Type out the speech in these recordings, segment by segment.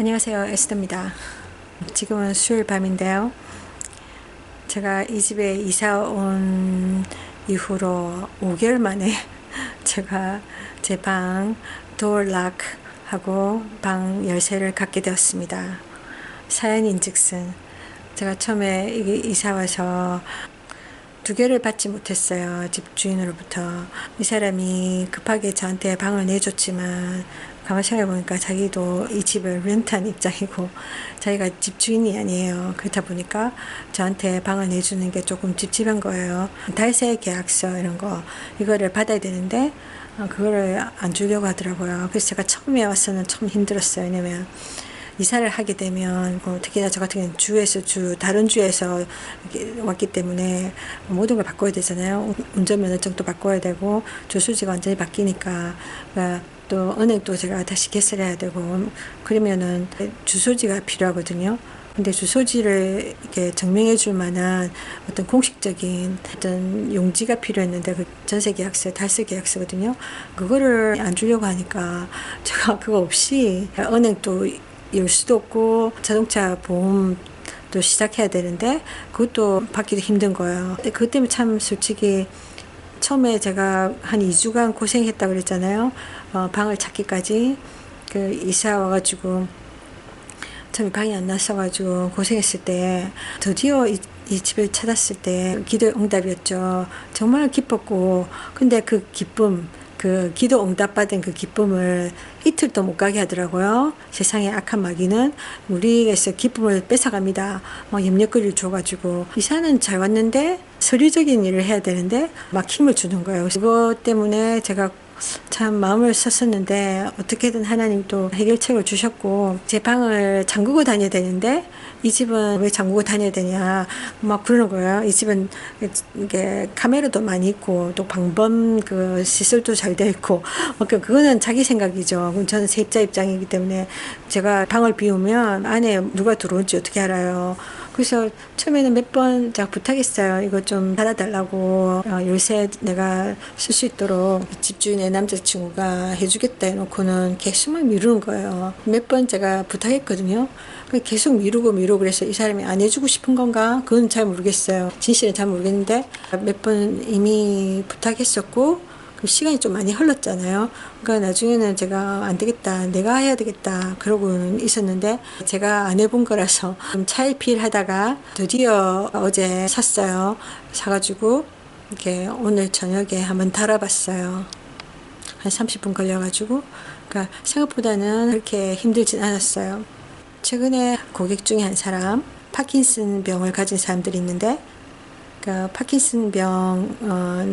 안녕하세요, 에스더입니다. 지금은 수요일 밤인데요. 제가 이 집에 이사 온 이후로 5개월 만에 제가 제 방 도어락 하고 방 열쇠를 갖게 되었습니다. 사연인즉슨 제가 처음에 이사 와서 2개를 받지 못했어요. 집주인으로부터. 이 사람이 급하게 저한테 방을 내줬지만 가만 생각해보니까 자기도 이 집을 렌트한 입장이고 자기가 집주인이 아니에요. 그렇다 보니까 저한테 방을 내주는 게 조금 찝찝한 거예요. 달세 계약서 이런 거 이거를 받아야 되는데 그거를 안 주려고 하더라고요. 그래서 제가 처음에 와서는 참 힘들었어요. 왜냐면 이사를 하게 되면 특히나 저 같은 경우는 다른 주에서 왔기 때문에 모든 걸 바꿔야 되잖아요. 운전면허증도 바꿔야 되고 주소지가 완전히 바뀌니까 또 은행도 제가 다시 개설해야 되고 그러면은 주소지가 필요하거든요. 근데 주소지를 이렇게 증명해 줄 만한 어떤 공식적인 어떤 용지가 필요했는데 그 전세 계약서, 달세 계약서거든요. 그거를 안 주려고 하니까 제가 그거 없이 은행도 열 수도 없고 자동차 보험도 시작해야 되는데 그것도 받기도 힘든 거예요. 그것 때문에 참 솔직히 처음에 제가 한 2주간 고생했다 그랬잖아요. 방을 찾기까지 이사 와가지고 처음에 방이 안 났어가지고 고생했을 때 드디어 이 집을 찾았을 때 기도의 응답이었죠. 정말 기뻤고 근데 그 기쁨 기도 응답받은 그 기쁨을 이틀도 못 가게 하더라고요. 세상의 악한 마귀는 우리에게서 기쁨을 뺏어갑니다. 염려거리를 줘가지고 이사는 잘 왔는데 서류적인 일을 해야 되는데 막 힘을 주는 거예요. 그것 때문에 제가 참 마음을 썼었는데 어떻게든 하나님도 해결책을 주셨고 제 방을 잠그고 다녀야 되는데 이 집은 왜 잠그고 다녀야 되냐 막 그러는 거예요. 이 집은 이게 카메라도 많이 있고 또 방범 시설도 잘 되어 있고 그거는 자기 생각이죠. 저는 세입자 입장이기 때문에 제가 방을 비우면 안에 누가 들어올지 어떻게 알아요. 그래서 처음에는 몇 번 제가 부탁했어요. 이거 좀 달아달라고 열쇠 내가 쓸 수 있도록 집주인의 남자친구가 해주겠다 해놓고는 계속만 미루는 거예요. 몇 번 제가 부탁했거든요. 계속 미루고 그래서 이 사람이 안 해주고 싶은 건가? 그건 잘 모르겠어요. 진실은 잘 모르겠는데 몇 번 이미 부탁했었고 시간이 좀 많이 흘렀잖아요. 그러니까 나중에는 제가 안 되겠다, 내가 해야 되겠다 그러고는 있었는데 제가 안 해본 거라서 좀 차일피일하다가 드디어 어제 샀어요. 사가지고 이렇게 오늘 저녁에 한번 달아봤어요. 한 30분 걸려가지고 그러니까 생각보다는 그렇게 힘들진 않았어요. 최근에 고객 중에 한 사람 파킨슨 병을 가진 사람들이 있는데 파킨슨 병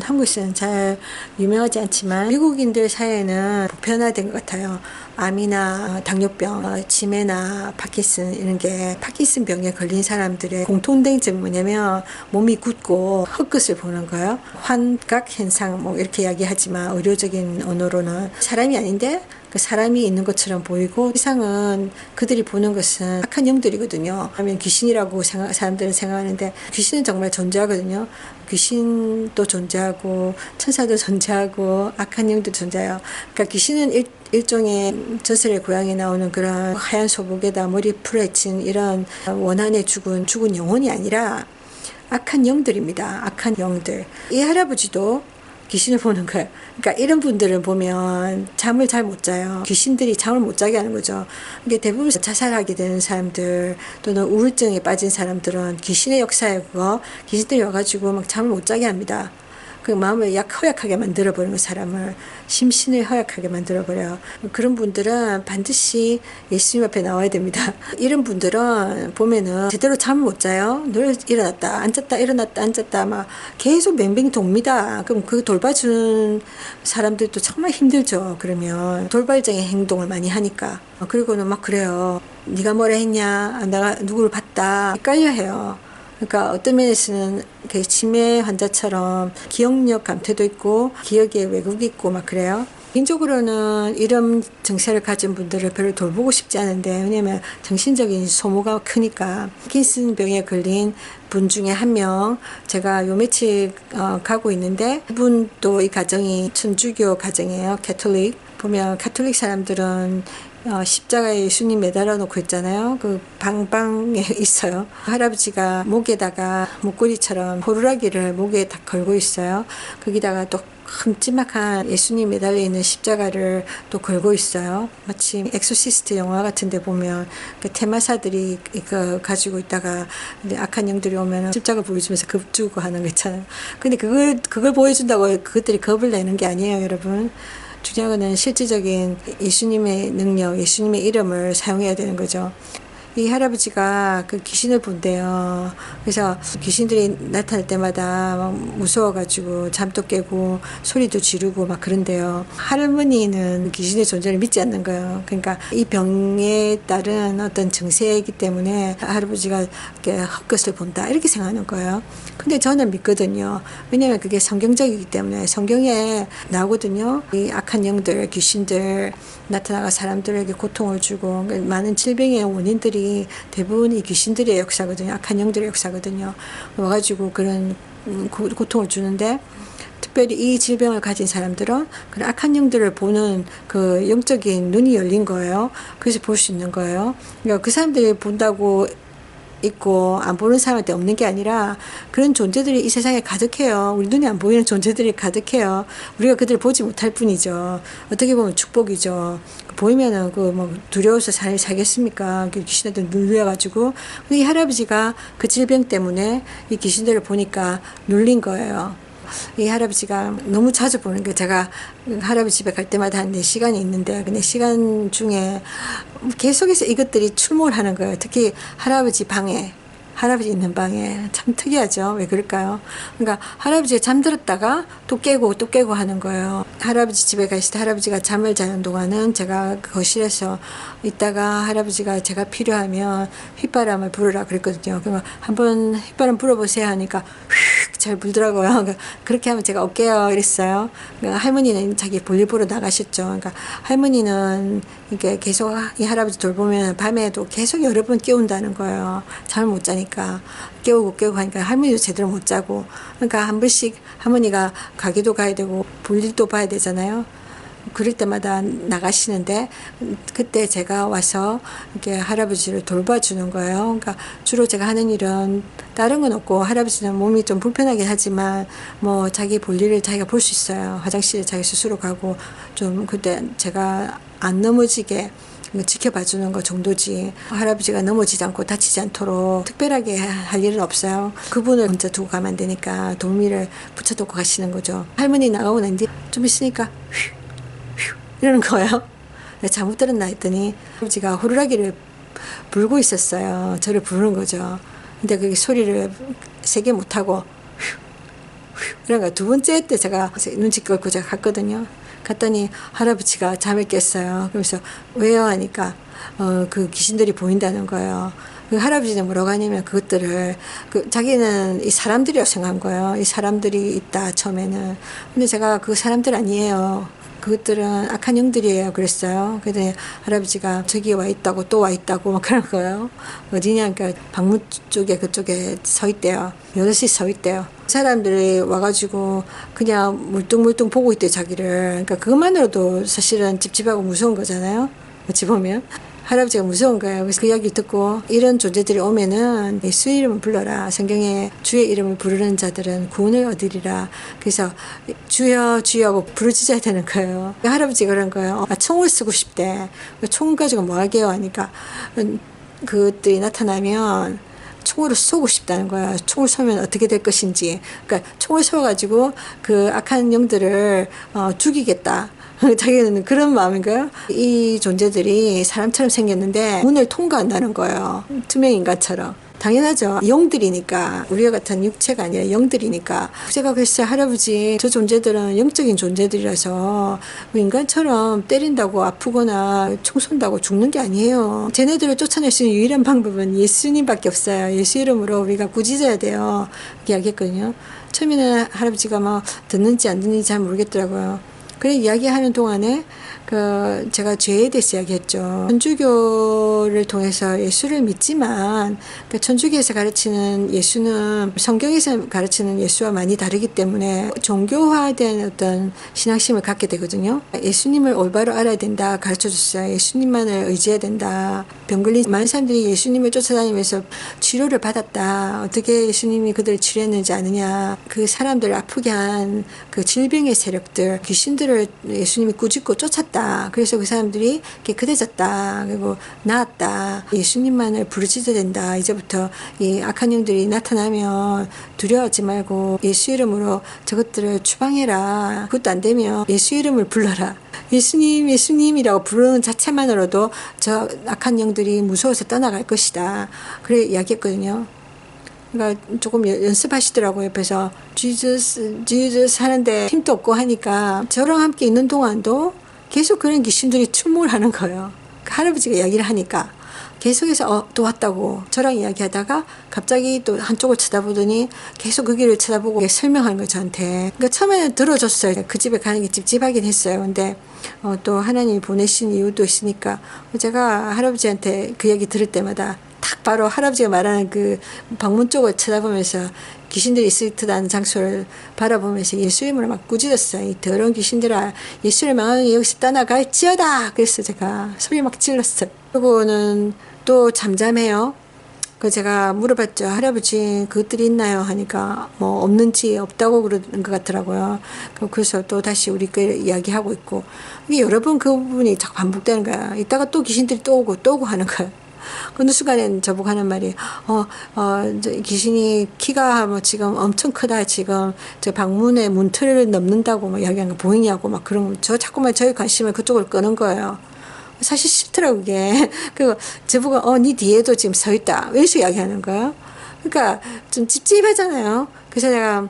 한국에서는 잘 유명하지 않지만 미국인들 사이에는 보편화된 것 같아요. 암이나 당뇨병, 치매나 파킨슨 이런 게 파킨슨 병에 걸린 사람들의 공통된 점이 뭐냐면 몸이 굳고 헛것을 보는 거예요. 환각 현상 이렇게 이야기하지만 의료적인 언어로는 사람이 아닌데 사람이 있는 것처럼 보이고 이상은 그들이 보는 것은 악한 영들이거든요. 하면 귀신이라고 사람들은 생각하는데 귀신은 정말 존재하거든요. 귀신도 존재하고 천사도 존재하고 악한 영도 존재해요. 그러니까 귀신은 일종의 저슬의 고향에 나오는 그런 하얀 소복에다 머리 풀어헤친 이런 원한에 죽은 영혼이 아니라 악한 영들입니다. 악한 영들. 이 할아버지도 귀신을 보는 거예요. 그러니까 이런 분들을 보면 잠을 잘 못 자요. 귀신들이 잠을 못 자게 하는 거죠. 이게 대부분 자살하게 되는 사람들 또는 우울증에 빠진 사람들은 귀신의 역사에 귀신들이 와가지고 막 잠을 못 자게 합니다. 그 마음을 허약하게 만들어버리는 거 사람을 심신을 허약하게 만들어버려요. 그런 분들은 반드시 예수님 앞에 나와야 됩니다. 이런 분들은 보면은 제대로 잠을 못 자요. 늘 일어났다 앉았다 일어났다 앉았다 막 계속 맹맹이 돕니다. 그럼 그 돌봐주는 사람들도 정말 힘들죠. 그러면 돌발적인 행동을 많이 하니까. 그리고는 막 그래요. 네가 뭐라 했냐, 내가 누구를 봤다 헷갈려 해요. 그러니까 어떤 면에서는 치매 환자처럼 기억력 감퇴도 있고 기억에 왜곡이 있고 막 그래요. 개인적으로는 이런 증세를 가진 분들을 별로 돌보고 싶지 않은데 왜냐면 정신적인 소모가 크니까. 파킨슨 병에 걸린 분 중에 한 명 제가 요 며칠 가고 있는데 그분도 이 가정이 천주교 가정이에요. 캐톨릭. 보면 가톨릭 사람들은 십자가에 예수님 매달아 놓고 있잖아요. 그 방방에 있어요. 할아버지가 목에다가 목걸이처럼 호루라기를 목에 딱 걸고 있어요. 거기다가 또 큼지막한 예수님 매달려 있는 십자가를 또 걸고 있어요. 마치 엑소시스트 영화 같은 데 보면 그 테마사들이 이거 가지고 있다가 악한 영들이 오면 십자가 보여주면서 겁주고 하는 거 있잖아요. 근데 그걸 보여준다고 그것들이 겁을 내는 게 아니에요, 여러분. 중요한 거는 실질적인 예수님의 능력, 예수님의 이름을 사용해야 되는 거죠. 이 할아버지가 그 귀신을 본대요. 그래서 귀신들이 나타날 때마다 막 무서워가지고 잠도 깨고 소리도 지르고 막 그런데요. 할머니는 귀신의 존재를 믿지 않는 거예요. 그러니까 이 병에 따른 어떤 증세이기 때문에 할아버지가 이렇게 헛것을 본다 이렇게 생각하는 거예요. 근데 저는 믿거든요. 왜냐하면 그게 성경적이기 때문에 성경에 나오거든요. 이 악한 영들, 귀신들 나타나가 사람들에게 고통을 주고 많은 질병의 원인들이 대부분 이 귀신들의 역사거든요. 악한 영들의 역사거든요. 와가지고 그런 고통을 주는데 특별히 이 질병을 가진 사람들은 그런 악한 영들을 보는 그 영적인 눈이 열린 거예요. 그래서 볼 수 있는 거예요. 그러니까 그 사람들이 본다고 있고 안 보는 사람한테 없는 게 아니라 그런 존재들이 이 세상에 가득해요. 우리 눈에 안 보이는 존재들이 가득해요. 우리가 그들을 보지 못할 뿐이죠. 어떻게 보면 축복이죠. 보이면은 그 뭐 두려워서 살겠습니까? 귀신한테 눌려가지고. 근데 이 할아버지가 그 질병 때문에 이 귀신들을 보니까 눌린 거예요. 이 할아버지가 너무 자주 보는 게 제가 할아버지 집에 갈 때마다 한 4시간이 있는데 그 4시간 중에 계속해서 이것들이 출몰 하는 거예요. 특히 할아버지 방에, 할아버지 있는 방에. 참 특이하죠. 왜 그럴까요? 그러니까 할아버지가 잠들었다가 또 깨고 하는 거예요. 할아버지 집에 갔을 때 할아버지가 잠을 자는 동안은 제가 거실에서 있다가 할아버지가 제가 필요하면 휘바람을 불으라 그랬거든요. 그러면 한번 휘바람 불어보세요 하니까 잘 불더라고요. 그러니까 그렇게 하면 제가 올게요 이랬어요. 그러니까 할머니는 자기 볼일 보러 나가셨죠. 그러니까 할머니는 이게 계속 이 할아버지 돌보면 밤에도 계속 여러 번 깨운다는 거예요. 잠을 못 자니까 깨우고 하니까 할머니도 제대로 못 자고. 그러니까 한 번씩 할머니가 가게도 가야 되고 볼일도 봐야 되잖아요. 그럴 때마다 나가시는데 그때 제가 와서 이렇게 할아버지를 돌봐주는 거예요. 그러니까 주로 제가 하는 일은 다른 건 없고 할아버지는 몸이 좀 불편하긴 하지만 뭐 자기 볼일을 자기가 볼 수 있어요. 화장실에 자기 스스로 가고 좀 그때 제가 안 넘어지게 지켜봐 주는 거 정도지 할아버지가 넘어지지 않고 다치지 않도록 특별하게 할 일은 없어요. 그분을 혼자 두고 가면 안 되니까 도우미를 붙여두고 가시는 거죠. 할머니 나가고 난 뒤 좀 있으니까 이러는 거예요. 잘못 들었나 했더니 할아버지가 호루라기를 불고 있었어요. 저를 부르는 거죠. 근데 그게 소리를 세게 못하고 이런 거. 두 번째 때 제가 눈치 끌고 제가 갔거든요. 갔더니 할아버지가 잠을 깼어요. 그래서 왜요? 하니까 그 귀신들이 보인다는 거예요. 그 할아버지는 뭐라고 하냐면 그것들을 자기는 이 사람들이라고 생각한 거예요. 이 사람들이 있다 처음에는. 근데 제가 그 사람들 아니에요. 그것들은 악한 영들이에요. 그랬어요. 그랬더니 할아버지가 저기 와 있다고 또 와 있다고 막 그런 거예요. 어디냐, 그러니까 방문 쪽에 그쪽에 서 있대요. 여럿이 서 있대요. 사람들이 와가지고 그냥 물뚱물뚱 보고 있대요, 자기를. 그러니까 그것만으로도 사실은 찝찝하고 무서운 거잖아요. 어찌 보면. 할아버지가 무서운 거예요. 그래서 그 이야기 듣고 이런 존재들이 오면은 예수 이름을 불러라. 성경에 주의 이름을 부르는 자들은 구원을 얻으리라. 그래서 주여 주여 하고 부르짖어야 되는 거예요. 할아버지가 그런 거예요. 총을 쓰고 싶대. 총 가지고 뭐 하게요 하니까 그것들이 나타나면 총으로 쏘고 싶다는 거야. 총을 쏘면 어떻게 될 것인지. 그러니까 총을 쏘아가지고 그 악한 영들을 죽이겠다. 자기는 그런 마음인가요? 이 존재들이 사람처럼 생겼는데 문을 통과한다는 거예요. 투명 인간처럼. 당연하죠. 영들이니까. 우리와 같은 육체가 아니라 영들이니까. 제가 그랬어요. 할아버지, 저 존재들은 영적인 존재들이라서 인간처럼 때린다고 아프거나 총 쏜다고 죽는 게 아니에요. 쟤네들을 쫓아낼 수 있는 유일한 방법은 예수님밖에 없어요. 예수 이름으로 우리가 꾸짖어야 돼요. 이야기했거든요. 처음에는 할아버지가 막 듣는지 안 듣는지 잘 모르겠더라고요. 그래 이야기하는 동안에 제가 죄에 대해서 이야기했죠. 천주교를 통해서 예수를 믿지만 천주교에서 가르치는 예수는 성경에서 가르치는 예수와 많이 다르기 때문에 종교화된 어떤 신앙심을 갖게 되거든요. 예수님을 올바로 알아야 된다 가르쳐줬어요. 예수님만을 의지해야 된다. 병 걸린 많은 사람들이 예수님을 쫓아다니면서 치료를 받았다. 어떻게 예수님이 그들을 치료했는지 아느냐. 그 사람들을 아프게 한 그 질병의 세력들, 귀신들을 예수님이 꾸짖고 쫓았다. 그래서 그 사람들이 깨끗해졌다. 그리고 나았다. 예수님만을 부르짖어야 된다. 이제부터 이 악한 영들이 나타나면 두려워하지 말고 예수 이름으로 저것들을 추방해라. 그것도 안 되면 예수 이름을 불러라. 예수님, 예수님이라고 부르는 자체만으로도 저 악한 영들이 무서워서 떠나갈 것이다. 그래 이야기했거든요. 그러니까 조금 연습하시더라고요. 옆에서 Jesus, Jesus 하는데 힘도 없고 하니까 저랑 함께 있는 동안도 계속 그런 귀신들이 출몰하는 거예요. 그 할아버지가 이야기를 하니까 계속해서 또 왔다고 저랑 이야기하다가 갑자기 또 한쪽을 쳐다보더니 계속 그 길을 쳐다보고 설명하는 거예요, 저한테. 그러니까 처음에는 들어줬어요. 그 집에 가는 게 찝찝하긴 했어요. 근데 또 하나님이 보내신 이유도 있으니까 제가 할아버지한테 그 얘기 들을 때마다 딱 바로 할아버지가 말하는 그 방문 쪽을 쳐다보면서 귀신들이 있을 듯한 장소를 바라보면서 예수 이름으로 막 꾸짖었어요. 이 더러운 귀신들아, 예수를 망하는 여기서 떠나갈지어다. 그래서 제가 소리 막 질렀어요. 그리고는 또 잠잠해요. 그 제가 물어봤죠. 할아버지 그것들이 있나요? 하니까 뭐 없는지 없다고 그러는 것 같더라고요. 그래서 또 다시 우리 그 이야기하고 있고 이게 여러 번 그 부분이 자꾸 반복되는 거야. 이따가 또 귀신들이 또 오고 하는 거야. 어느 순간엔 저보고 하는 말이, 귀신이 키가 뭐 지금 엄청 크다. 지금 저 방문의 문틀을 넘는다고 막 이야기하는 거 보이냐고 막 그런 거. 저 자꾸만 저희 관심을 그쪽으로 끄는 거예요. 사실 싫더라고, 그게. 그리고 저보고, 니 뒤에도 지금 서 있다. 이렇게 이야기하는 거예요. 그러니까 좀 찝찝하잖아요. 그래서 내가,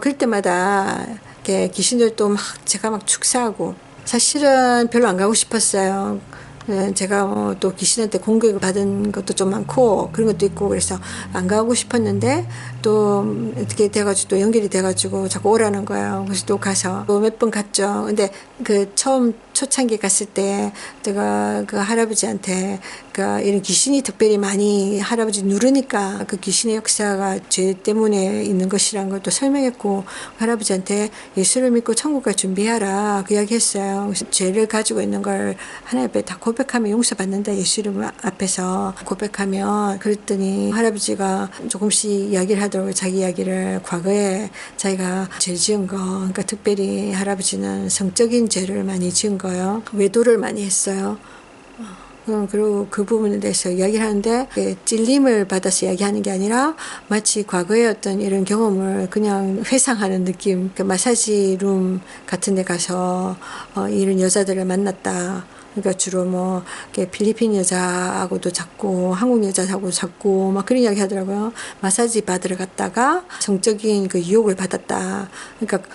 그럴 때마다 이렇게 귀신들도 막 제가 막 축사하고 사실은 별로 안 가고 싶었어요. 제가 또 귀신한테 공격을 받은 것도 좀 많고 그런 것도 있고 그래서 안 가고 싶었는데 또 어떻게 돼가지고 또 연결이 돼가지고 자꾸 오라는 거예요. 그래서 또 가서 또 몇 번 갔죠. 근데 그 처음 초창기 갔을 때 제가 그 할아버지한테 그 이런 귀신이 특별히 많이 할아버지 누르니까 그 귀신의 역사가 죄 때문에 있는 것이라는 걸 또 설명했고 할아버지한테 예수를 믿고 천국 갈 준비하라 그 이야기 했어요. 그래서 죄를 가지고 있는 걸 하나님 앞에 다 고백하면 용서받는다. 예수 이름 앞에서 고백하면 그랬더니 할아버지가 조금씩 이야기를 하더라고요. 자기 이야기를 과거에 자기가 죄 지은 거 그러니까 특별히 할아버지는 성적인 죄를 많이 지은 거예요. 외도를 많이 했어요. 그리고 그 부분에 대해서 이야기를 하는데 찔림을 받아서 이야기하는 게 아니라 마치 과거의 어떤 이런 경험을 그냥 회상하는 느낌. 그 마사지룸 같은 데 가서 이런 여자들을 만났다. 그러니까 주로 뭐 필리핀 여자하고도 잡고 한국 여자하고도 잡고 막 그런 이야기 하더라고요. 마사지 받으러 갔다가 성적인 그 유혹을 받았다. 그러니까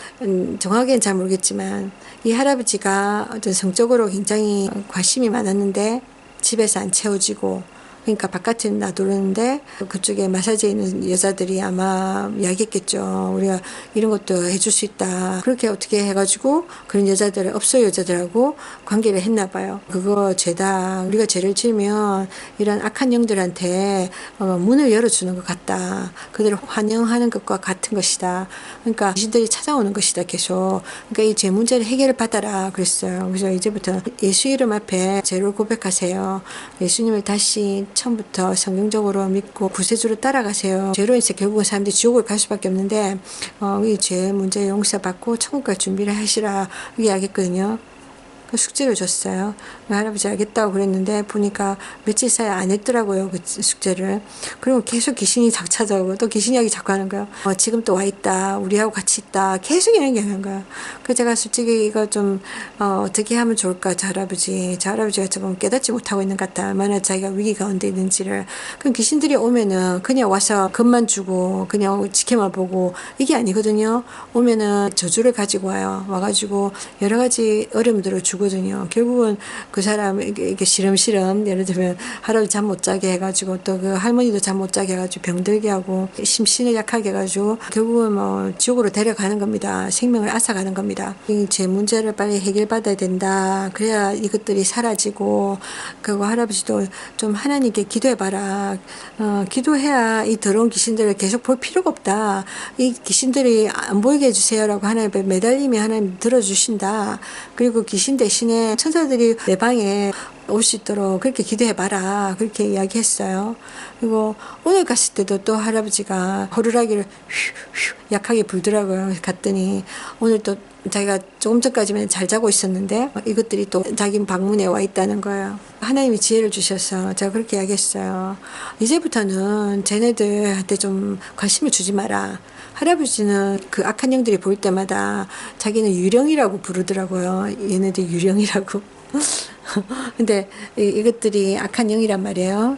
정확하게는 잘 모르겠지만 이 할아버지가 어떤 성적으로 굉장히 관심이 많았는데 집에서 안 채워지고 그러니까 바깥에 놔두는데 그쪽에 마사지에 있는 여자들이 아마 이야기했겠죠. 우리가 이런 것도 해줄 수 있다. 그렇게 어떻게 해가지고 그런 여자들을 업소 여자들하고 관계를 했나 봐요. 그거 죄다. 우리가 죄를 지으면 이런 악한 영들한테 문을 열어주는 것 같다. 그들을 환영하는 것과 같은 것이다. 그러니까 귀신들이 찾아오는 것이다 계속. 그러니까 이 죄 문제를 해결을 받아라 그랬어요. 그래서 이제부터 예수 이름 앞에 죄를 고백하세요. 예수님을 다시 처음부터 성경적으로 믿고 구세주로 따라가세요. 죄로 인해서 결국은 사람들이 지옥을 갈 수밖에 없는데 이 죄 문제 용서받고 천국 갈 준비를 하시라 이야기했거든요. 그 숙제를 줬어요. 할아버지 알겠다고 그랬는데 보니까 며칠 사이 안 했더라고요. 그 숙제를. 그리고 계속 귀신이 자꾸 찾아오고 또 귀신 이야기 자꾸 하는 거예요. 지금 또 와 있다. 우리하고 같이 있다. 계속 이런 게 하는 거예요. 그래서 제가 솔직히 이거 좀 어떻게 하면 좋을까 저 할아버지가 조금 깨닫지 못하고 있는 것 같다. 얼마나 자기가 위기 가운데 있는지를. 그럼 귀신들이 오면은 그냥 와서 겁만 주고 그냥 지켜만 보고 이게 아니거든요. 오면은 저주를 가지고 와요. 와가지고 여러 가지 어려움들을 주고 주거든요. 결국은 그 사람 이게 시름시름 예를 들면 할아버지 잠 못 자게 해가지고 또 그 할머니도 잠 못 자게 해가지고 병들게 하고 심신을 약하게 해가지고 결국은 뭐 지옥으로 데려가는 겁니다. 생명을 앗아가는 겁니다. 제 문제를 빨리 해결받아야 된다. 그래야 이것들이 사라지고 그리고 할아버지도 좀 하나님께 기도해봐라. 기도해야 이 더러운 귀신들을 계속 볼 필요가 없다. 이 귀신들이 안 보이게 해주세요라고 하나님께 매달리면 하나님 들어주신다. 그리고 귀신 대신에 천사들이 내 방에 올 수 있도록 그렇게 기도해봐라. 그렇게 이야기했어요. 그리고 오늘 갔을 때도 또 할아버지가 호루라기를 휘휘 약하게 불더라고요. 갔더니 오늘 또 자기가 조금 전까지만 잘 자고 있었는데 이것들이 또 자기 방문에 와 있다는 거예요. 하나님이 지혜를 주셔서 제가 그렇게 이야기했어요. 이제부터는 쟤네들한테 좀 관심을 주지 마라. 할아버지는 그 악한 영들이 보일 때마다 자기는 유령이라고 부르더라고요. 얘네들 유령이라고. 근데 이것들이 악한 영이란 말이에요.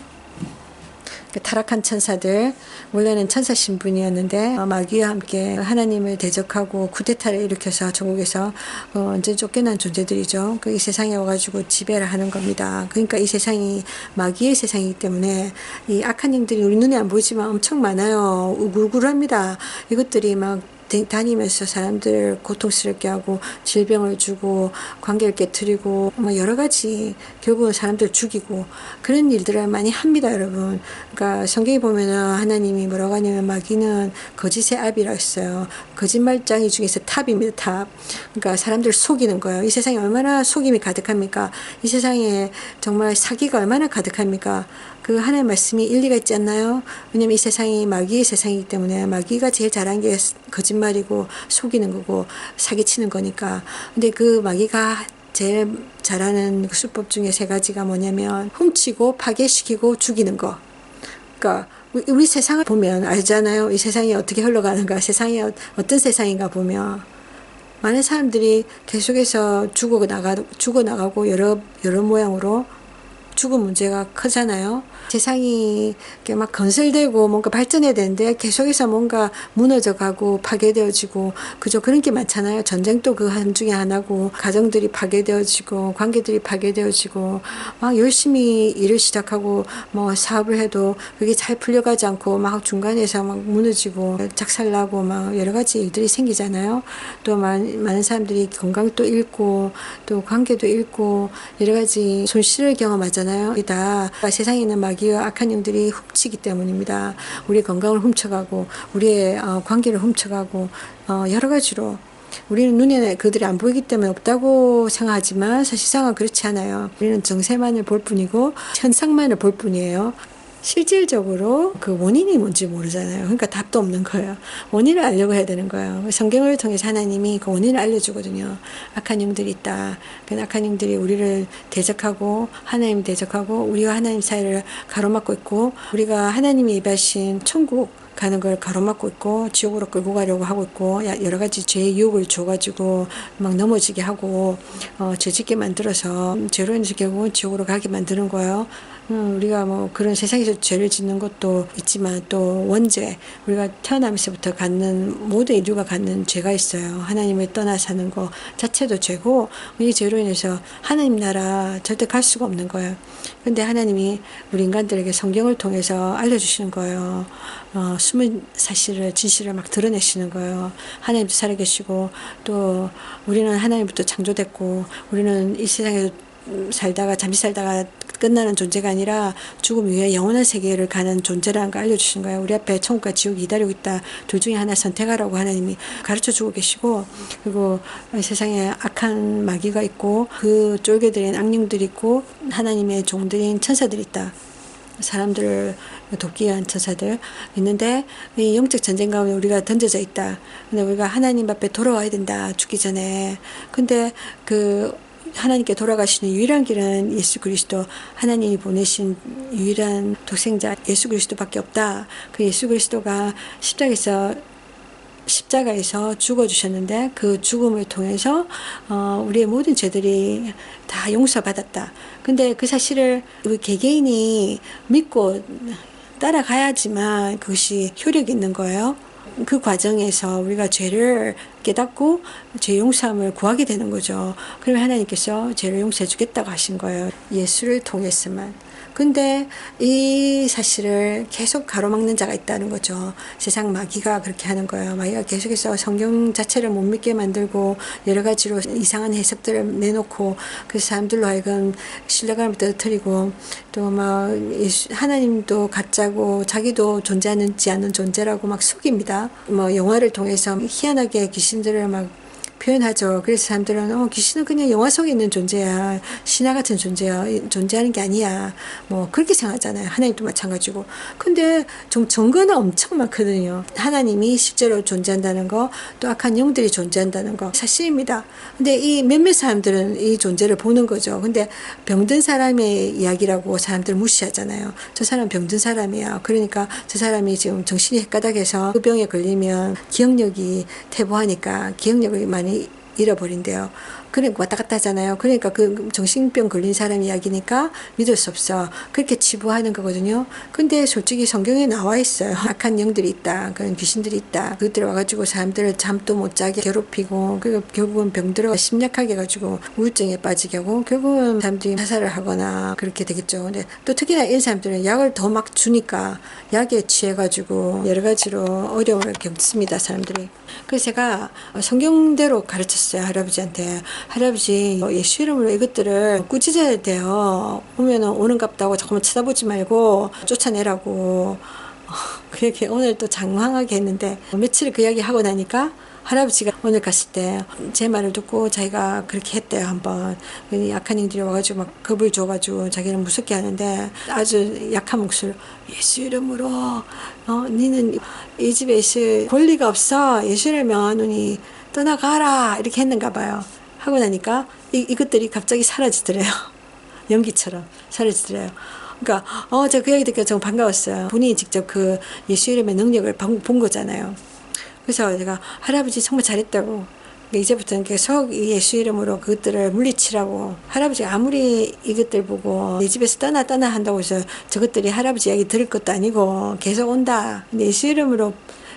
타락한 천사들, 원래는 천사 신분이었는데 마귀와 함께 하나님을 대적하고 쿠데타를 일으켜서 전국에서 완전 쫓겨난 존재들이죠. 이 세상에 와가지고 지배를 하는 겁니다. 그러니까 이 세상이 마귀의 세상이기 때문에 이 악한 영들이 우리 눈에 안 보이지만 엄청 많아요. 우글우글합니다. 이것들이 막 다니면서 사람들 고통스럽게 하고 질병을 주고 관계를 깨트리고 뭐 여러 가지 결국은 사람들 죽이고 그런 일들을 많이 합니다, 여러분. 그러니까 성경에 보면은 하나님이 뭐라고 하냐면 마귀는 거짓의 압이라 했어요. 거짓말장이 중에서 탑입니다, 탑. 그러니까 사람들 속이는 거예요. 이 세상에 얼마나 속임이 가득합니까? 이 세상에 정말 사기가 얼마나 가득합니까? 그 하나님의 말씀이 일리가 있지 않나요? 왜냐면 이 세상이 마귀의 세상이기 때문에 마귀가 제일 잘한 게 거짓말이고 속이는 거고 사기치는 거니까. 근데 그 마귀가 제일 잘하는 수법 중에 세 가지가 뭐냐면 훔치고 파괴시키고 죽이는 거. 그러니까 우리 세상을 보면 알잖아요. 이 세상이 어떻게 흘러가는가, 세상이 어떤 세상인가 보면 많은 사람들이 계속해서 죽어나가고 여러 모양으로 죽은 문제가 크잖아요. 세상이 막 건설되고 뭔가 발전해야 되는데 계속해서 뭔가 무너져가고 파괴되어지고 그저 그런 게 많잖아요. 전쟁도 그 한 중에 하나고 가정들이 파괴되어지고 관계들이 파괴되어지고 막 열심히 일을 시작하고 뭐 사업을 해도 그게 잘 풀려가지 않고 막 중간에서 막 무너지고 작살나고 막 여러 가지 일들이 생기잖아요. 또 많은 사람들이 건강도 잃고 또 관계도 잃고 여러 가지 손실을 경험하잖아요. 다 세상에 있는 마귀와 악한 영들이 훔치기 때문입니다. 우리의 건강을 훔쳐가고 우리의 관계를 훔쳐가고 여러 가지로 우리는 눈에 그들이 안 보이기 때문에 없다고 생각하지만 사실상은 그렇지 않아요. 우리는 정세만을 볼 뿐이고 현상만을 볼 뿐이에요. 실질적으로 그 원인이 뭔지 모르잖아요. 그러니까 답도 없는 거예요. 원인을 알려고 해야 되는 거예요. 성경을 통해서 하나님이 그 원인을 알려주거든요. 악한 영들이 있다. 그 악한 영들이 우리를 대적하고 하나님 대적하고 우리와 하나님 사이를 가로막고 있고 우리가 하나님이 예배하신 천국 가는 걸 가로막고 있고 지옥으로 끌고 가려고 하고 있고 여러 가지 죄의 유혹을 줘가지고 막 넘어지게 하고 죄짓게 만들어서 죄로 인해서 결국은 지옥으로 가게 만드는 거예요. 우리가 뭐 그런 세상에서 죄를 짓는 것도 있지만 또 원죄, 우리가 태어나면서부터 갖는 모든 인류가 갖는 죄가 있어요. 하나님을 떠나 사는 거 자체도 죄고 이 죄로 인해서 하나님 나라 절대 갈 수가 없는 거예요. 근데 하나님이 우리 인간들에게 성경을 통해서 알려주시는 거예요. 숨은 사실을 진실을 막 드러내시는 거예요. 하나님도 살아계시고 또 우리는 하나님부터 창조됐고 우리는 이 세상에서 잠시 살다가 끝나는 존재가 아니라 죽음 위에 영원한 세계를 가는 존재라는 걸 알려주신 거예요. 우리 앞에 천국과 지옥이 기다리고 있다. 둘 중에 하나 선택하라고 하나님이 가르쳐주고 계시고 그리고 세상에 악한 마귀가 있고 그 쫄개들인 악령들이 있고 하나님의 종들인 천사들이 있다. 사람들을 돕기 위한 천사들 있는데 이 영적 전쟁 가운데 우리가 던져져 있다. 근데 우리가 하나님 앞에 돌아와야 된다. 죽기 전에. 근데 그 하나님께 돌아가시는 유일한 길은 예수 그리스도, 하나님이 보내신 유일한 독생자 예수 그리스도밖에 없다. 그 예수 그리스도가 십자가에서 죽어주셨는데 그 죽음을 통해서 우리의 모든 죄들이 다 용서받았다. 근데 그 사실을 우리 개개인이 믿고 따라가야지만 그것이 효력이 있는 거예요. 그 과정에서 우리가 죄를 깨닫고 죄 용서함을 구하게 되는 거죠. 그러면 하나님께서 죄를 용서해 주겠다고 하신 거예요. 예수를 통해서만. 근데 이 사실을 계속 가로막는 자가 있다는 거죠. 세상 마귀가 그렇게 하는 거예요. 마귀가 계속해서 성경 자체를 못 믿게 만들고 여러 가지로 이상한 해석들을 내놓고 그 사람들로 하여금 신뢰감을 떨어뜨리고 또 막 하나님도 가짜고 자기도 존재하지 않는 존재라고 막 속입니다. 뭐 영화를 통해서 희한하게 귀신들을 막 표현하죠. 그래서 사람들은 귀신은 그냥 영화 속에 있는 존재야. 신화 같은 존재야. 존재하는 게 아니야. 뭐 그렇게 생각하잖아요. 하나님도 마찬가지고. 근데 증거는 엄청 많거든요. 하나님이 실제로 존재한다는 거, 또 악한 영들이 존재한다는 거 사실입니다. 근데 이 몇몇 사람들은 이 존재를 보는 거죠. 근데 병든 사람의 이야기라고 사람들 무시하잖아요. 저 사람 병든 사람이야. 그러니까 저 사람이 지금 정신이 헷가닥해서 그 병에 걸리면 기억력이 퇴보하니까 기억력을 많이 잃어버린대요. 그러니까 왔다 갔다 하잖아요. 그러니까 그 정신병 걸린 사람 이야기니까 믿을 수 없어. 그렇게 치부하는 거거든요. 근데 솔직히 성경에 나와 있어요. 악한 영들이 있다. 그런 귀신들이 있다. 그들이 와가지고 사람들을 잠도 못 자게 괴롭히고, 그리고 결국은 병들어 심약하게 해가지고 우울증에 빠지게 하고, 결국은 사람들이 자살을 하거나 그렇게 되겠죠. 근데 또 특히나 이런 사람들은 약을 더 막 주니까 약에 취해가지고 여러 가지로 어려움을 겪습니다. 사람들이. 그래서 제가 성경대로 가르쳤어요. 할아버지한테. 할아버지 예수 이름으로 이것들을 꾸짖어야 돼요. 오면은 오는갑다고 자꾸만 쳐다보지 말고 쫓아내라고. 그렇게 오늘 또 장황하게 했는데 며칠 그 이야기 하고 나니까 할아버지가 오늘 갔을 때 제 말을 듣고 자기가 그렇게 했대요. 한번 약한 영들이 와가지고 막 겁을 줘가지고 자기는 무섭게 하는데 아주 약한 목소리로 예수 이름으로 니는 이 집에 있을 권리가 없어. 예수를 명하노니 떠나가라 이렇게 했는가 봐요. 하고 나니까 이것들이 갑자기 사라지더래요. 연기처럼 사라지더래요. 그러니까 제가 그 얘기 듣기가 정말 반가웠어요. 본인이 직접 그 예수 이름의 능력을 본 거잖아요. 그래서 제가 할아버지 정말 잘했다고. 이제부터는 계속 예수 이름으로 그것들을 물리치라고. 할아버지가 아무리 이것들 보고 내 집에서 떠나 한다고 해서 저것들이 할아버지 이야기 들을 것도 아니고 계속 온다. 근데 예수 이름으로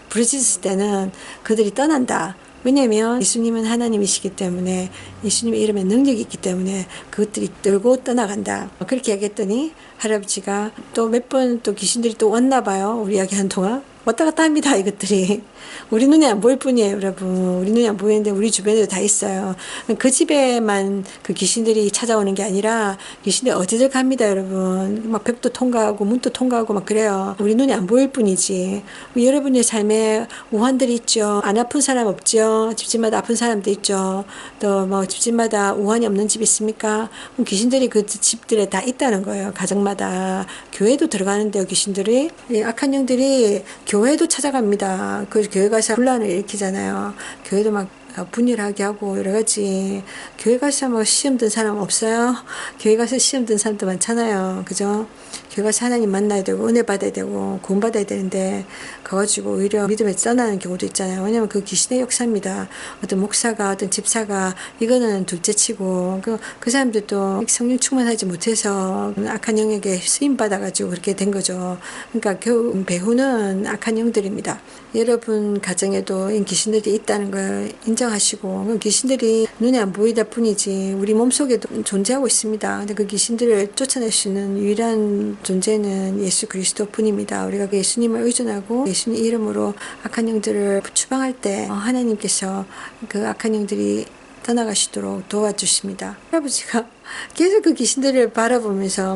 부르짖을 때는 그들이 떠난다. 왜냐면 예수님은 하나님이시기 때문에 예수님의 이름에 능력이 있기 때문에 그것들이 떨고 떠나간다. 그렇게 얘기했더니 할아버지가 또 몇 번 또 귀신들이 또 왔나 봐요. 우리 이야기하는 동안. 왔다 갔다 합니다. 이것들이. 우리 눈에 안 보일 뿐이에요, 여러분. 우리 눈에 안 보이는데 우리 주변에도 다 있어요. 그 집에만 그 귀신들이 찾아오는 게 아니라 귀신들이 어디들 갑니다, 여러분. 막 벽도 통과하고 문도 통과하고 막 그래요. 우리 눈에 안 보일 뿐이지. 여러분의 삶에 우환들이 있죠. 안 아픈 사람 없죠. 집집마다 아픈 사람도 있죠. 또 뭐 집집마다 우환이 없는 집 있습니까? 그럼 귀신들이 그 집들에 다 있다는 거예요. 가정마다. 교회도 들어가는데요, 귀신들이. 악한 영들이 교회도 찾아갑니다. 그 교회 가서 분란을 일으키잖아요. 교회도 막 분열하게 하고 여러 가지. 교회 가서 뭐 시험 든 사람 없어요? 교회 가서 시험 든 사람도 많잖아요. 그죠? 교회 가서 하나님 만나야 되고 은혜 받아야 되고 구원 받아야 되는데 가가지고 오히려 믿음에 떠나는 경우도 있잖아요. 왜냐면 그 귀신의 역사입니다. 어떤 목사가 어떤 집사가 이거는 둘째치고 그 사람들도 성령 충만하지 못해서 악한 영에게 쓰임 받아가지고 그렇게 된 거죠. 그러니까 배후는 악한 영들입니다. 여러분 가정에도 귀신들이 있다는 걸 인정하시고 귀신들이 눈에 안 보이다 뿐이지 우리 몸속에도 존재하고 있습니다. 근데 그 귀신들을 쫓아낼 수 있는 유일한 존재는 예수 그리스도 뿐입니다. 우리가 그 예수님을 의존하고 예수님 이름으로 악한 영들을 추방할 때 하나님께서 그 악한 영들이 떠나가시도록 도와주십니다. 할아버지가 계속 그 귀신들을 바라보면서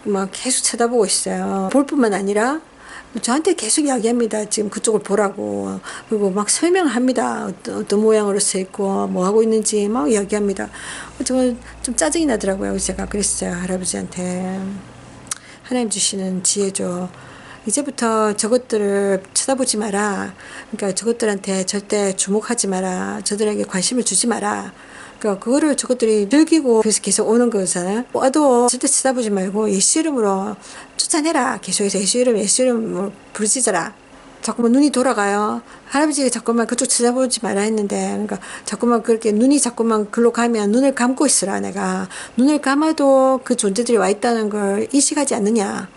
막 계속 쳐다보고 있어요. 볼 뿐만 아니라 저한테 계속 이야기합니다. 지금 그쪽을 보라고. 그리고 막 설명합니다. 어떤 모양으로 써 있고 뭐 하고 있는지 막 이야기합니다. 정말 좀 짜증이 나더라고요. 그래서 제가 그랬어요. 할아버지한테. 하나님 주시는 지혜죠. 이제부터 저것들을 쳐다보지 마라. 그러니까 저것들한테 절대 주목하지 마라. 저들에게 관심을 주지 마라. 그러니까 그거를 저것들이 즐기고 그래서 계속 오는 거잖아요. 와도 절대 쳐다보지 말고 예수 이름으로 쫓아내라. 계속해서 예수 이름으로 부르짖어라. 자꾸만 눈이 돌아가요. 할아버지가 자꾸만 그쪽 쳐다보지 마라 했는데, 그러니까 자꾸만 그렇게 눈이 자꾸만 글로 가면 눈을 감고 있으라. 내가 눈을 감아도 그 존재들이 와 있다는 걸 인식하지 않느냐.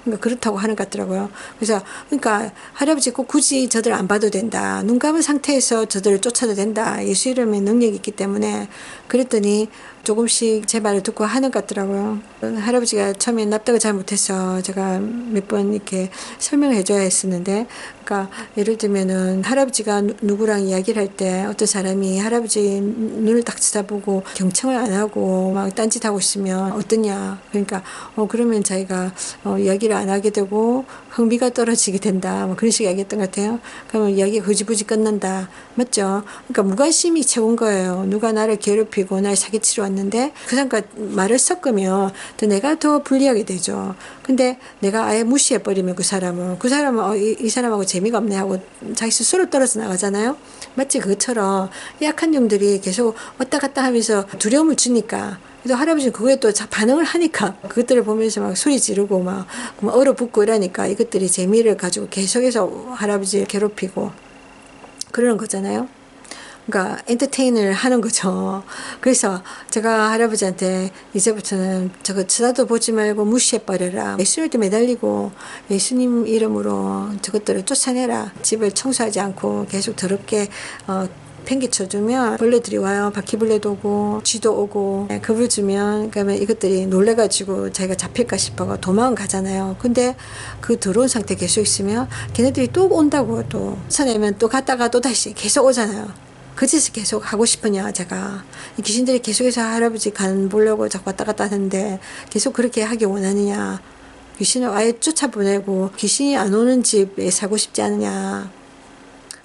그러니까 그렇다고 하는 것 같더라고요. 그래서 그러니까 할아버지 꼭 굳이 저들 안 봐도 된다. 눈 감은 상태에서 저들을 쫓아도 된다. 예수 이름의 능력이 있기 때문에. 그랬더니 조금씩 제 말을 듣고 하는 것 같더라고요. 할아버지가 처음에 납득을 잘 못해서 제가 몇 번 이렇게 설명을 해줘야 했었는데, 그러니까 예를 들면은 할아버지가 누구랑 이야기를 할 때 어떤 사람이 할아버지 눈을 딱 쳐다보고 경청을 안 하고 막 딴짓하고 있으면 어떠냐. 그러니까 그러면 자기가 이야기를 안 하게 되고 흥미가 떨어지게 된다. 뭐 그런 식으로 이야기했던 것 같아요. 그러면 이야기가 흐지부지 끝난다. 맞죠? 그러니까 무관심이 최고인 거예요. 누가 나를 괴롭히고 날 사기치러 왔는데 그 사람과 말을 섞으면 또 내가 더 불리하게 되죠. 근데 내가 아예 무시해버리면 그 사람은 이 사람하고 재미가 없네 하고 자기 스스로 떨어져 나가잖아요. 마치 그것처럼 약한 영들이 계속 왔다 갔다 하면서 두려움을 주니까, 그래도 할아버지는 그거에 또 반응을 하니까 그것들을 보면서 막 소리 지르고 막 얼어붙고 이러니까 이것들이 재미를 가지고 계속해서 할아버지를 괴롭히고 그러는 거잖아요. 그러니까 엔터테인을 하는 거죠. 그래서 제가 할아버지한테 이제부터는 저거 쳐다도 보지 말고 무시해버려라. 예수님한테 매달리고 예수님 이름으로 저것들을 쫓아내라. 집을 청소하지 않고 계속 더럽게 팽개쳐주면 벌레들이 와요. 바퀴벌레도 오고 쥐도 오고 겁을 주면 그러면 이것들이 놀래가지고 자기가 잡힐까 싶어가 도망 가잖아요. 근데 그 더러운 상태 계속 있으면 걔네들이 또 온다고, 또 쳐내면 또 갔다가 또 다시 계속 오잖아요. 그 짓을 계속 하고 싶으냐, 제가. 이 귀신들이 계속해서 할아버지 간 보려고 자꾸 왔다 갔다 하는데 계속 그렇게 하기 원하느냐. 귀신을 아예 쫓아보내고 귀신이 안 오는 집에 살고 싶지 않느냐.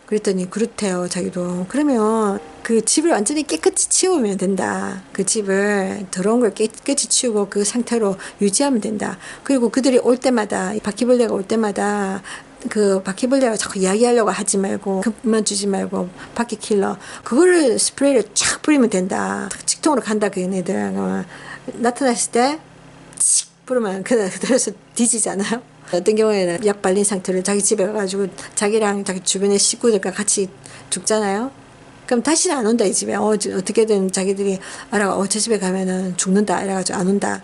그랬더니 그렇대요, 자기도. 그러면 그 집을 완전히 깨끗이 치우면 된다. 그 집을 더러운 걸 깨끗이 치우고 그 상태로 유지하면 된다. 그리고 그들이 올 때마다, 바퀴벌레가 올 때마다 그 바퀴벌레가 자꾸 이야기하려고 하지 말고, 그만 주지 말고, 바퀴킬러 그거를 스프레이를 쫙 뿌리면 된다. 직통으로 간다, 그 얘네들. 나타났을 때 칙 뿌리면 그대로서 뒤지잖아요. 어떤 경우에는 약 발린 상태로 자기 집에 가가지고 자기랑 자기 주변의 식구들과 같이 죽잖아요. 그럼 다시는 안 온다, 이 집에. 어떻게든 자기들이 알아, 저 집에 가면은 죽는다 이래가지고 안 온다.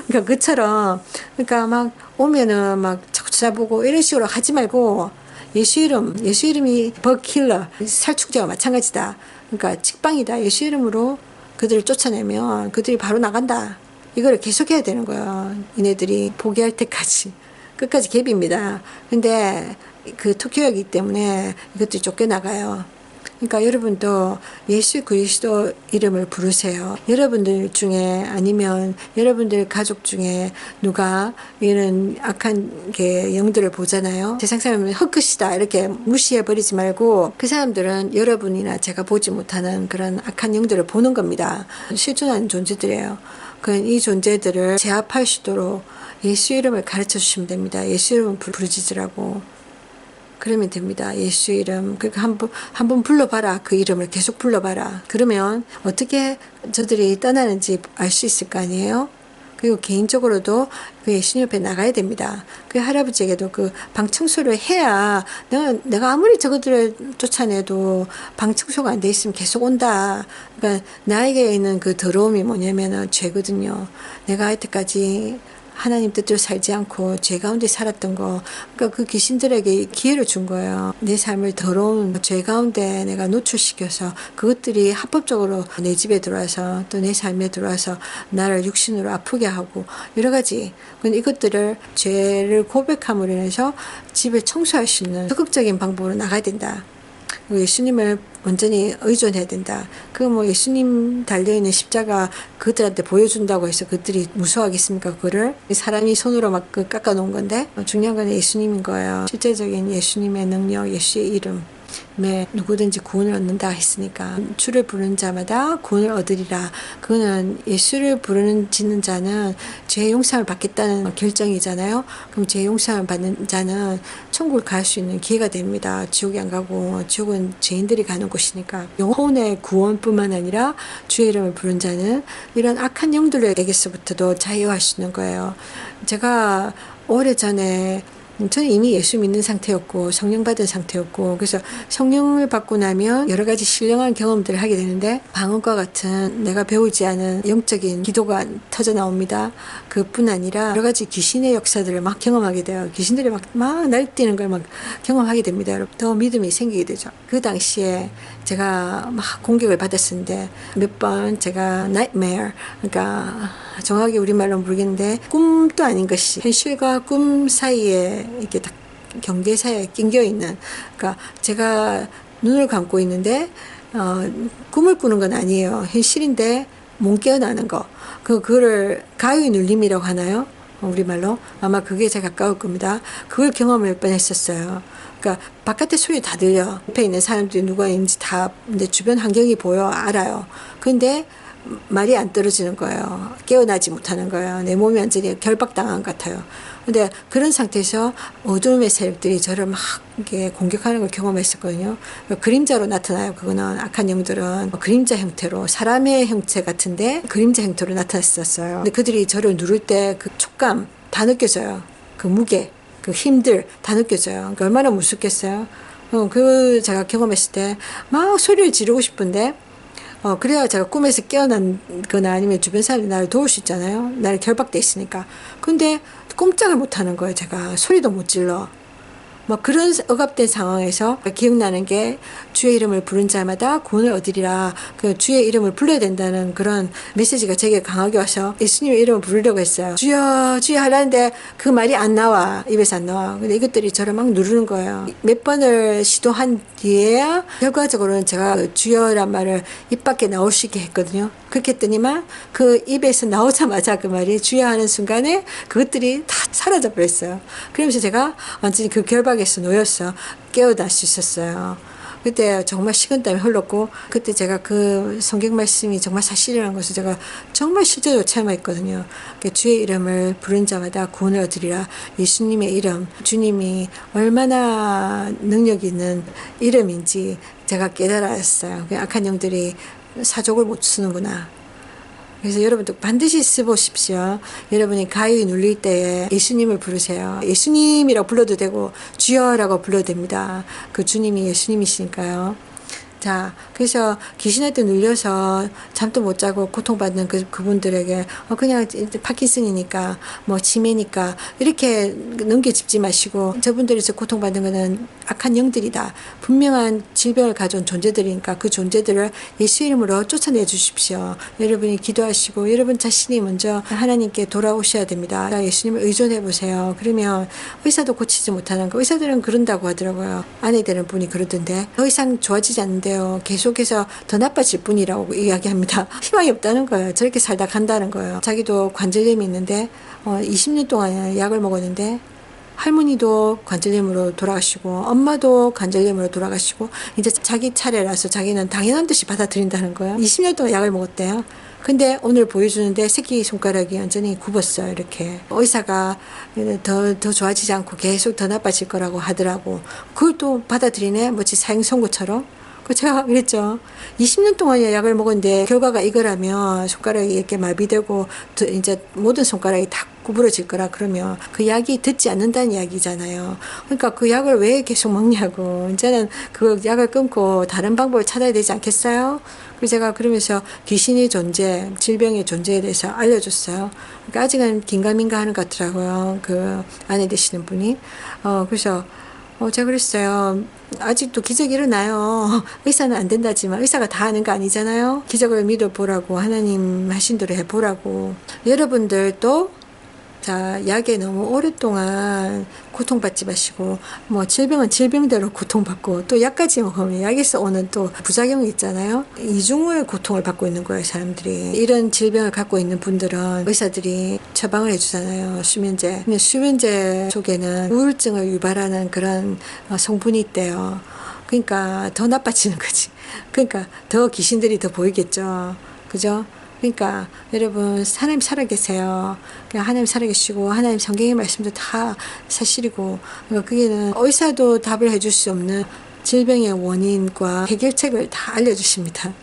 그러니까 그처럼, 그러니까 막 오면은 막 자꾸 찾아보고 이런 식으로 하지 말고, 예수 이름이 버킬러, 살충제와 마찬가지다. 그러니까 직방이다. 예수 이름으로 그들을 쫓아내면 그들이 바로 나간다. 이걸 계속해야 되는 거예요. 얘네들이 포기할 때까지. 끝까지 갭입니다. 근데 그 투표하기 때문에 이것들이 쫓겨나가요. 그러니까 여러분도 예수 그리스도 이름을 부르세요. 여러분들 중에 아니면 여러분들 가족 중에 누가 이런 악한 게 영들을 보잖아요. 세상 사람은 헛것이다 이렇게 무시해버리지 말고, 그 사람들은 여러분이나 제가 보지 못하는 그런 악한 영들을 보는 겁니다. 실존하는 존재들이에요. 이 존재들을 제압할 수 있도록 예수 이름을 가르쳐 주시면 됩니다. 예수 이름을 부르짖으라고. 그러면 됩니다. 예수 이름. 그러니까 한번 불러봐라. 그 이름을 계속 불러봐라. 그러면 어떻게 저들이 떠나는지 알 수 있을 거 아니에요? 그리고 개인적으로도 그 예수님 옆에 나가야 됩니다. 그 할아버지에게도 그 방 청소를 해야, 내가 아무리 저것들을 쫓아내도 방 청소가 안 돼 있으면 계속 온다. 그러니까 나에게 있는 그 더러움이 뭐냐면은 죄거든요. 내가 이때까지 하나님 뜻대로 살지 않고 죄 가운데 살았던 거, 그러니까 그 귀신들에게 기회를 준 거예요. 내 삶을 더러운 죄 가운데 내가 노출시켜서 그것들이 합법적으로 내 집에 들어와서 또 내 삶에 들어와서 나를 육신으로 아프게 하고 여러 가지, 이것들을 죄를 고백함으로 인해서 집을 청소할 수 있는 적극적인 방법으로 나가야 된다. 예수님을 완전히 의존해야 된다. 예수님 달려있는 십자가 그들한테 보여준다고 해서 그들이 무서워하겠습니까? 그거를 사람이 손으로 막 깎아 놓은 건데, 중요한 건 예수님인 거예요. 실제적인 예수님의 능력, 예수의 이름. 누구든지 구원을 얻는다 했으니까, 주를 부르는 자마다 구원을 얻으리라. 그거는 예수를 짓는 자는 죄 용서를 받겠다는 결정이잖아요. 그럼 죄 용서를 받는 자는 천국을 갈 수 있는 기회가 됩니다. 지옥에 안 가고, 지옥은 죄인들이 가는 곳이니까. 영혼의 구원뿐만 아니라 주의 이름을 부른 자는 이런 악한 영들에게서부터도 자유할 수 있는 거예요. 제가 오래전에 저는 이미 예수 믿는 상태였고 성령 받은 상태였고, 그래서 성령을 받고 나면 여러 가지 신령한 경험들을 하게 되는데, 방언과 같은 내가 배우지 않은 영적인 기도가 터져 나옵니다. 그뿐 아니라 여러 가지 귀신의 역사들을 막 경험하게 돼요. 귀신들이 막 날뛰는 걸 막 경험하게 됩니다. 여러분, 더 믿음이 생기게 되죠. 그 당시에 제가 막 공격을 받았었는데, 몇 번 제가 nightmare, 그러니까 정확히 우리말로 모르겠는데 꿈도 아닌 것이 현실과 꿈 사이에 이렇게 딱 경계 사이에 낑겨 있는, 그러니까 제가 눈을 감고 있는데 꿈을 꾸는 건 아니에요. 현실인데 못 깨어나는 거. 그거를 가위 눌림이라고 하나요? 우리말로 아마 그게 제일 가까울 겁니다. 그걸 경험을 몇 번 했었어요. 그러니까 바깥에 소리 다 들려. 옆에 있는 사람들이 누가 있는지 다, 근데 주변 환경이 보여, 알아요. 근데 말이 안 떨어지는 거예요. 깨어나지 못하는 거예요. 내 몸이 완전히 결박당한 것 같아요. 근데 그런 상태에서 어둠의 세력들이 저를 막 이렇게 공격하는 걸 경험했었거든요. 그림자로 나타나요. 그거는 악한 영들은 그림자 형태로, 사람의 형체 같은데 그림자 형태로 나타났었어요. 근데 그들이 저를 누를 때 그 촉감 다 느껴져요. 그 무게, 그 힘들 다 느껴져요. 그러니까 얼마나 무섭겠어요. 그 제가 경험했을 때 막 소리를 지르고 싶은데, 그래야 제가 꿈에서 깨어난 거나 아니면 주변 사람이 나를 도울 수 있잖아요. 나를 결박돼 있으니까. 근데 꼼짝을 못 하는 거예요. 제가 소리도 못 질러. 뭐 그런 억압된 상황에서 기억나는 게, 주의 이름을 부른 자마다 구원을 얻으리라. 그 주의 이름을 불러야 된다는 그런 메시지가 제게 강하게 와서 예수님의 이름을 부르려고 했어요. 주여 주여 하려는데 그 말이 안 나와. 입에서 안 나와. 근데 이것들이 저를 막 누르는 거예요. 몇 번을 시도한 뒤에야 결과적으로는 제가 주여란 말을 입 밖에 나올 수 있게 했거든요. 그렇게 했더니만 그 입에서 나오자마자 그 말이 주여 하는 순간에 그것들이 다 사라져 버렸어요. 그러면서 제가 완전히 그 결박에서 놓였어. 깨어날 수 있었어요. 그때 정말 식은땀이 흘렀고, 그때 제가 그 성경 말씀이 정말 사실이라는 것을 제가 정말 실제로 체험했거든요. 주의 이름을 부른 자마다 구원을 얻으리라. 예수님의 이름, 주님이 얼마나 능력 있는 이름인지 제가 깨달았어요. 악한 영들이 사족을 못 쓰는구나. 그래서 여러분도 반드시 써보십시오. 여러분이 가위 눌릴 때에 예수님을 부르세요. 예수님이라고 불러도 되고 주여라고 불러도 됩니다. 그 주님이 예수님이시니까요. 자, 그래서 귀신한테 눌려서 잠도 못 자고 고통받는 그분들에게 그냥 파킨슨이니까 뭐 치매니까 이렇게 넘겨짚지 마시고, 저분들이 고통받는 거는 악한 영들이다. 분명한 질병을 가져온 존재들이니까 그 존재들을 예수 이름으로 쫓아내 주십시오. 여러분이 기도하시고 여러분 자신이 먼저 하나님께 돌아오셔야 됩니다. 예수님을 의존해 보세요. 그러면 의사도 고치지 못하는 거, 의사들은 그런다고 하더라고요. 아내 되는 분이 그러던데 더 이상 좋아지지 않는데요. 계속해서 더 나빠질 뿐이라고 이야기합니다. 희망이 없다는 거예요. 저렇게 살다 간다는 거예요. 자기도 관절염이 있는데 20년 동안 약을 먹었는데, 할머니도 관절염으로 돌아가시고 엄마도 관절염으로 돌아가시고, 이제 자기 차례라서 자기는 당연한 듯이 받아들인다는 거예요. 20년 동안 약을 먹었대요. 근데 오늘 보여주는데 새끼손가락이 완전히 굽었어요. 이렇게 의사가 더 좋아지지 않고 계속 더 나빠질 거라고 하더라고. 그걸 또 받아들이네. 뭐지, 사형 선고처럼. 제가 그랬죠. 20년 동안 약을 먹었는데 결과가 이거라면, 손가락이 이렇게 마비되고 이제 모든 손가락이 다 구부러질 거라 그러면 그 약이 듣지 않는다는 이야기잖아요. 그러니까 그 약을 왜 계속 먹냐고. 이제는 그 약을 끊고 다른 방법을 찾아야 되지 않겠어요? 그래서 제가 그러면서 귀신의 존재, 질병의 존재에 대해서 알려줬어요. 그러니까 아직은 긴가민가 하는 것 같더라고요. 그 아내 되시는 분이. 그래서 제가 그랬어요. 아직도 기적이 일어나요. 의사는 안 된다지만 의사가 다 하는 거 아니잖아요. 기적을 믿어보라고, 하나님 하신 대로 해보라고. 여러분들도 자, 약에 너무 오랫동안 고통받지 마시고, 뭐 질병은 질병대로 고통받고, 또 약까지 먹으면 약에서 오는 또 부작용이 있잖아요. 이중의 고통을 받고 있는 거예요, 사람들이. 이런 질병을 갖고 있는 분들은 의사들이 처방을 해주잖아요, 수면제. 근데 수면제 속에는 우울증을 유발하는 그런 성분이 있대요. 그러니까 더 나빠지는 거지. 그러니까 더 귀신들이 더 보이겠죠. 그죠? 그러니까 여러분, 하나님 살아계세요. 그냥 하나님 살아계시고 하나님 성경의 말씀도 다 사실이고, 그러니까 그게는 의사도 답을 해줄 수 없는 질병의 원인과 해결책을 다 알려주십니다.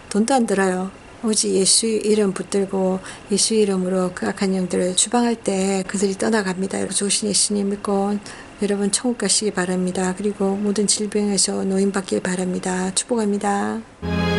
돈도 안 들어요. 오직 예수 이름 붙들고 예수 이름으로 그 악한 영들을 추방할 때 그들이 떠나갑니다. 여러분 좋으신 예수님 믿고 여러분 천국 가시기 바랍니다. 그리고 모든 질병에서 노인받길 바랍니다. 축복합니다.